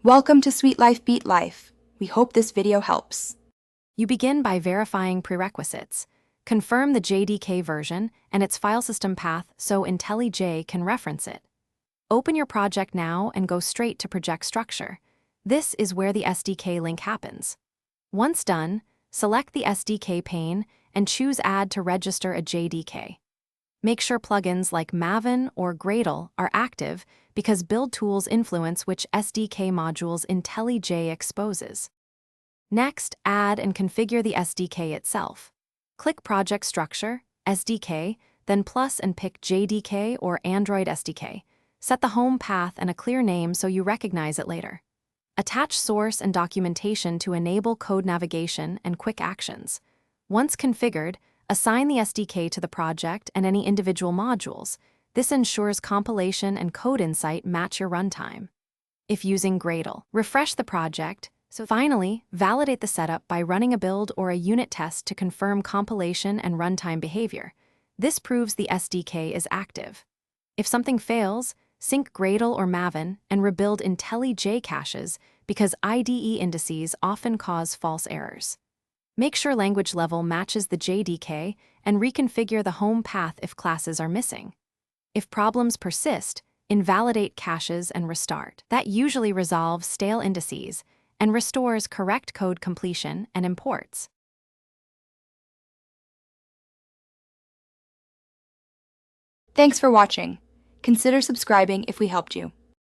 Welcome to Sweet Life Beat Life. We hope this video helps. You begin by verifying prerequisites. Confirm the JDK version and its file system path so IntelliJ can reference it. Open your project now and go straight to Project Structure. This is where the SDK link happens. Once done, select the SDK pane and choose Add to register a JDK. Make sure plugins like Maven or Gradle are active because build tools influence which SDK modules IntelliJ exposes. Next, add and configure the SDK itself. Click Project Structure, SDK, then Plus and pick JDK or Android SDK. Set the home path and a clear name so you recognize it later. Attach source and documentation to enable code navigation and quick actions. Once configured, assign the SDK to the project and any individual modules. This ensures compilation and code insight match your runtime. If using Gradle, refresh the project. Finally, validate the setup by running a build or a unit test to confirm compilation and runtime behavior. This proves the SDK is active. If something fails, sync Gradle or Maven and rebuild IntelliJ caches because IDE indices often cause false errors. Make sure language level matches the JDK and reconfigure the home path if classes are missing. If problems persist, invalidate caches and restart. That usually resolves stale indices and restores correct code completion and imports. Thanks for watching. Consider subscribing if we helped you.